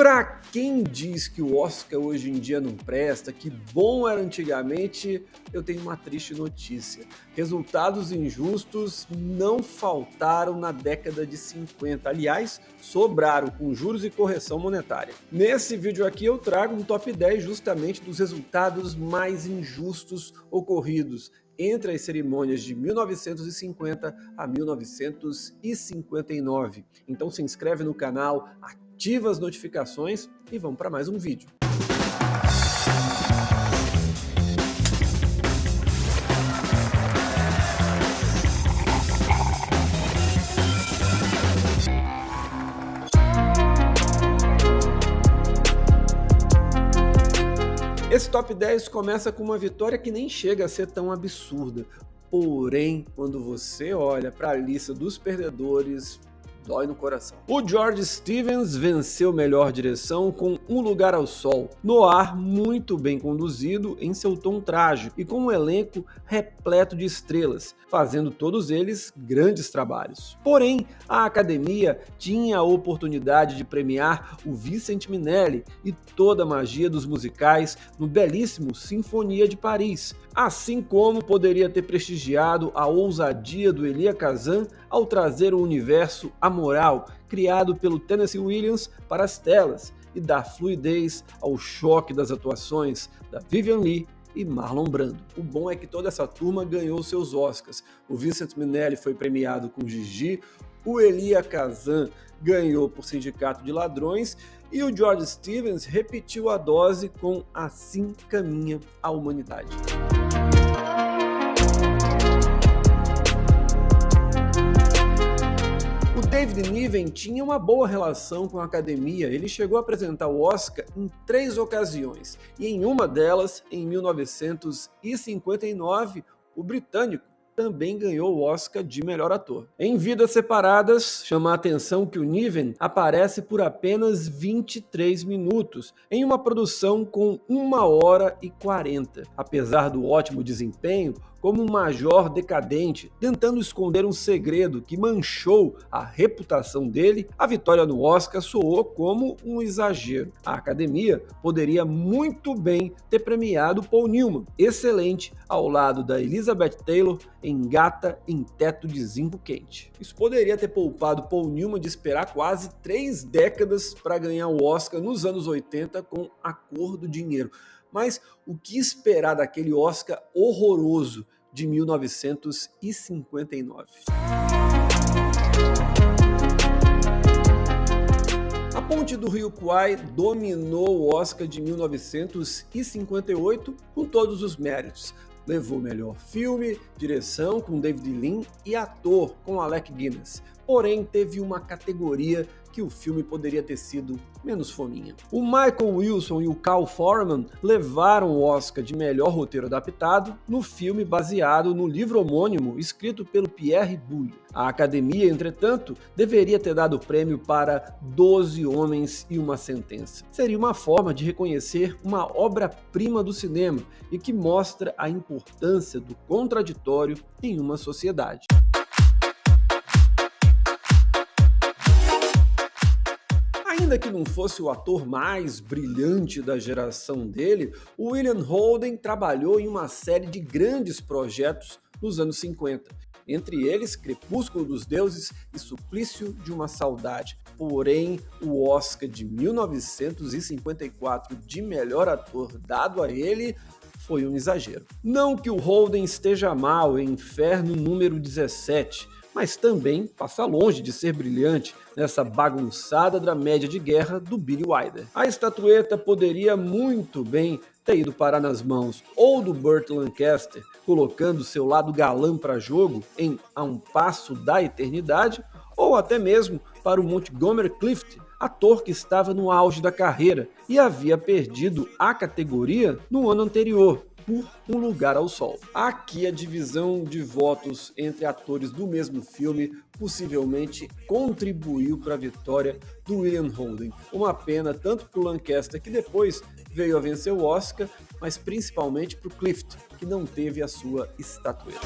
Pra quem diz que o Oscar hoje em dia não presta, que bom era antigamente, eu tenho uma triste notícia. Resultados injustos não faltaram na década de 50. Aliás, sobraram com juros e correção monetária. Nesse vídeo aqui eu trago um top 10 justamente dos resultados mais injustos ocorridos entre as cerimônias de 1950 a 1959. Então se inscreve no canal, ativa as notificações e vamos para mais um vídeo. Esse top 10 começa com uma vitória que nem chega a ser tão absurda. Porém, quando você olha para a lista dos perdedores, dói no coração. O George Stevens venceu melhor direção com Um Lugar ao Sol, noir muito bem conduzido em seu tom trágico e com um elenco repleto de estrelas, fazendo todos eles grandes trabalhos. Porém, a Academia tinha a oportunidade de premiar o Vincent Minnelli e toda a magia dos musicais no belíssimo Sinfonia de Paris, assim como poderia ter prestigiado a ousadia do Elia Kazan ao trazer o universo amoral criado pelo Tennessee Williams para as telas e dar fluidez ao choque das atuações da Vivien Leigh e Marlon Brando. O bom é que toda essa turma ganhou seus Oscars. O Vincent Minnelli foi premiado com Gigi, o Elia Kazan ganhou por Sindicato de Ladrões e o George Stevens repetiu a dose com Assim Caminha a Humanidade. David Niven tinha uma boa relação com a Academia, ele chegou a apresentar o Oscar em 3 ocasiões, e em uma delas, em 1959, o britânico também ganhou o Oscar de melhor ator. Em Vidas Separadas, chama a atenção que o Niven aparece por apenas 23 minutos, em uma produção com 1h40. Apesar do ótimo desempenho, como um major decadente, tentando esconder um segredo que manchou a reputação dele, a vitória no Oscar soou como um exagero. A Academia poderia muito bem ter premiado Paul Newman, excelente, ao lado da Elizabeth Taylor em Gata em Teto de Zinco Quente. Isso poderia ter poupado Paul Newman de esperar quase 3 décadas para ganhar o Oscar nos anos 80 com A Cor do Dinheiro. Mas o que esperar daquele Oscar horroroso de 1959? A Ponte do Rio Kwai dominou o Oscar de 1958 com todos os méritos. Levou melhor filme, direção com David Lean e ator com Alec Guinness. Porém, teve uma categoria que o filme poderia ter sido menos fominha. O Michael Wilson e o Cal Foreman levaram o Oscar de melhor roteiro adaptado no filme baseado no livro homônimo escrito pelo Pierre Boulle. A Academia, entretanto, deveria ter dado o prêmio para 12 Homens e uma Sentença. Seria uma forma de reconhecer uma obra-prima do cinema e que mostra a importância do contraditório em uma sociedade. Ainda que não fosse o ator mais brilhante da geração dele, o William Holden trabalhou em uma série de grandes projetos nos anos 50. Entre eles, Crepúsculo dos Deuses e Suplício de uma Saudade. Porém, o Oscar de 1954 de melhor ator dado a ele foi um exagero. Não que o Holden esteja mal em Inferno número 17, mas também passa longe de ser brilhante nessa bagunçada dramédia de guerra do Billy Wilder. A estatueta poderia muito bem ter ido parar nas mãos ou do Burt Lancaster, colocando seu lado galã para jogo em A Um Passo da Eternidade, ou até mesmo para o Montgomery Clift, ator que estava no auge da carreira e havia perdido a categoria no ano anterior, por Um Lugar ao Sol. Aqui a divisão de votos entre atores do mesmo filme possivelmente contribuiu para a vitória do William Holden. Uma pena tanto para o Lancaster, que depois veio a vencer o Oscar, mas principalmente para o Clift, que não teve a sua estatueta.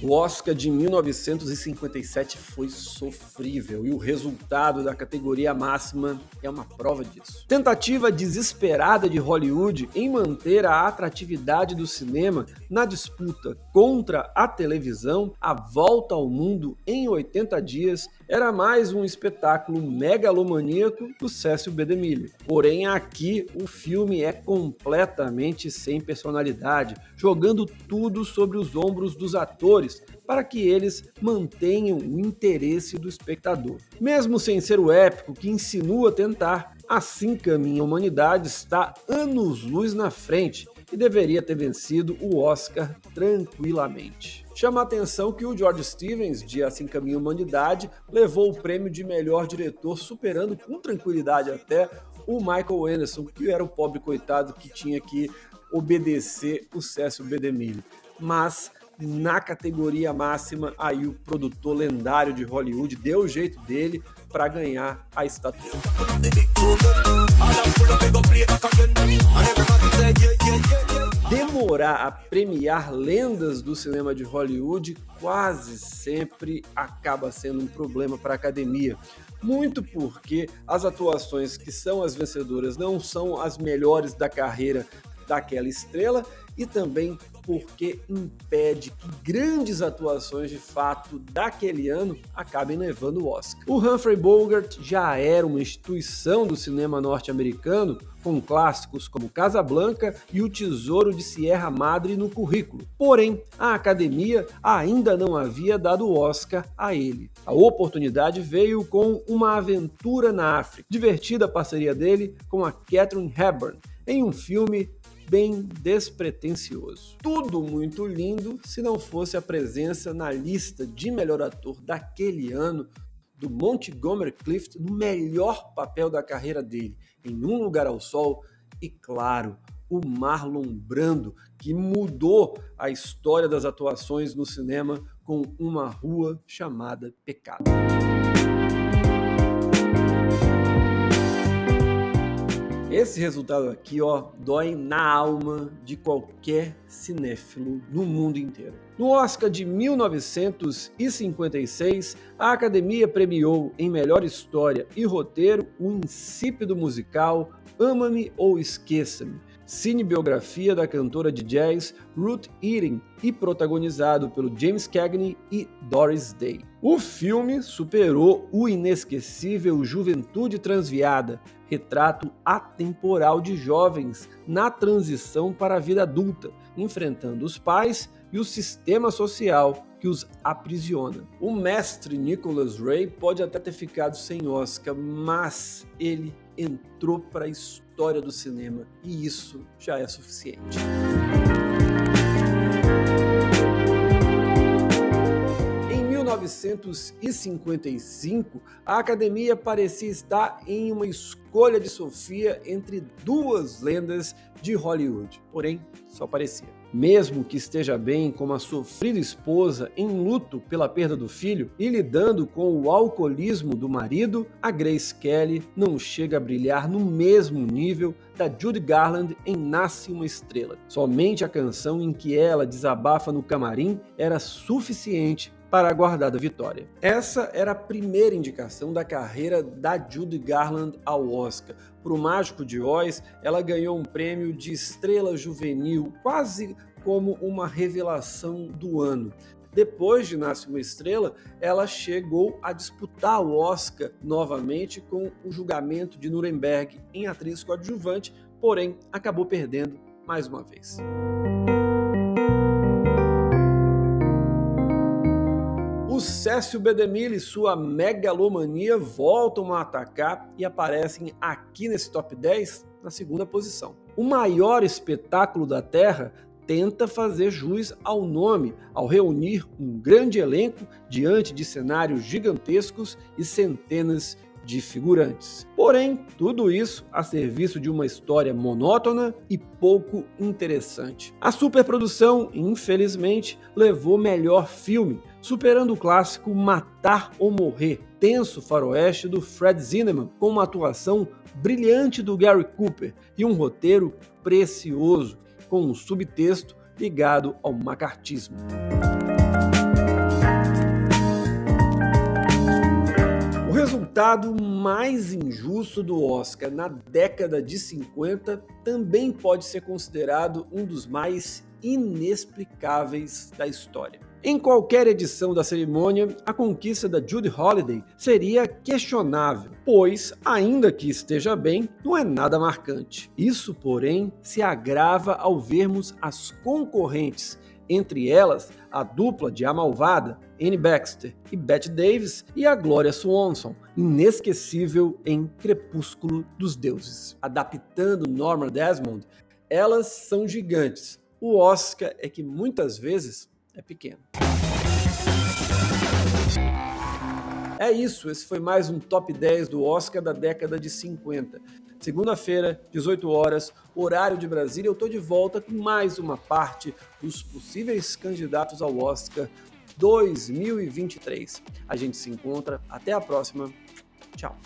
O Oscar de 1957 foi sofrível e o resultado da categoria máxima é uma prova disso. Tentativa desesperada de Hollywood em manter a atratividade do cinema na disputa contra a televisão, A Volta ao Mundo em 80 Dias era mais um espetáculo megalomaníaco do Cecil B. DeMille. Porém, aqui o filme é completamente sem personalidade, jogando tudo sobre os ombros dos atores para que eles mantenham o interesse do espectador. Mesmo sem ser o épico que insinua tentar, Assim Caminha a Humanidade está anos-luz na frente e deveria ter vencido o Oscar tranquilamente. Chama a atenção que o George Stevens, de Assim Caminha a Humanidade, levou o prêmio de melhor diretor, superando com tranquilidade até o Michael Anderson, que era o pobre coitado que tinha que obedecer o Cecil B. DeMille. Mas na categoria máxima, aí o produtor lendário de Hollywood deu o jeito dele para ganhar a estatueta. Demorar a premiar lendas do cinema de Hollywood quase sempre acaba sendo um problema para a academia. Muito porque as atuações que são as vencedoras não são as melhores da carreira daquela estrela e também porque impede que grandes atuações de fato daquele ano acabem levando o Oscar. O Humphrey Bogart já era uma instituição do cinema norte-americano, com clássicos como Casablanca e O Tesouro de Sierra Madre no currículo. Porém, a Academia ainda não havia dado o Oscar a ele. A oportunidade veio com Uma Aventura na África, divertida parceria dele com a Katharine Hepburn, em um filme bem despretensioso. Tudo muito lindo se não fosse a presença na lista de melhor ator daquele ano do Montgomery Clift no melhor papel da carreira dele, em Um Lugar ao Sol, e claro, o Marlon Brando, que mudou a história das atuações no cinema com Uma Rua Chamada Pecado. Esse resultado aqui, dói na alma de qualquer cinéfilo no mundo inteiro. No Oscar de 1956, a Academia premiou em melhor história e roteiro o insípido musical Ama-me ou Esqueça-me, cinebiografia da cantora de jazz Ruth Etting e protagonizado pelo James Cagney e Doris Day. O filme superou o inesquecível Juventude Transviada, retrato atemporal de jovens na transição para a vida adulta, enfrentando os pais e o sistema social que os aprisiona. O mestre Nicholas Ray pode até ter ficado sem Oscar, mas ele entrou para a história do cinema e isso já é suficiente. Em 1955, a Academia parecia estar em uma escolha de Sofia entre duas lendas de Hollywood, porém só parecia. Mesmo que esteja bem com uma sofrida esposa em luto pela perda do filho e lidando com o alcoolismo do marido, a Grace Kelly não chega a brilhar no mesmo nível da Judy Garland em Nasce uma Estrela. Somente a canção em que ela desabafa no camarim era suficiente para a guardada vitória. Essa era a primeira indicação da carreira da Judy Garland ao Oscar. Por O Mágico de Oz, ela ganhou um prêmio de estrela juvenil, quase como uma revelação do ano. Depois de Nasce uma Estrela, ela chegou a disputar o Oscar novamente com O Julgamento de Nuremberg em atriz coadjuvante, porém acabou perdendo mais uma vez. O Cecil B. DeMille e sua megalomania voltam a atacar e aparecem aqui nesse top 10 na segunda posição. O maior espetáculo da Terra tenta fazer jus ao nome ao reunir um grande elenco diante de cenários gigantescos e centenas de figurantes. Porém, tudo isso a serviço de uma história monótona e pouco interessante. A superprodução, infelizmente, levou melhor filme, superando o clássico Matar ou Morrer, tenso faroeste do Fred Zinnemann, com uma atuação brilhante do Gary Cooper e um roteiro precioso, com um subtexto ligado ao macartismo. resultado mais injusto do Oscar na década de 50 também pode ser considerado um dos mais inexplicáveis da história. Em qualquer edição da cerimônia, a conquista da Judy Holliday seria questionável, pois, ainda que esteja bem, não é nada marcante. Isso, porém, se agrava ao vermos as concorrentes, entre elas a dupla de A Malvada, Anne Baxter e Bette Davis, e a Gloria Swanson, inesquecível em Crepúsculo dos Deuses. Adaptando Norma Desmond, elas são gigantes. O Oscar é que muitas vezes é pequeno. É isso, esse foi mais um Top 10 do Oscar da década de 50. Segunda-feira, 18 horas, horário de Brasília, eu tô de volta com mais uma parte dos possíveis candidatos ao Oscar 2023. A gente se encontra, até a próxima, tchau.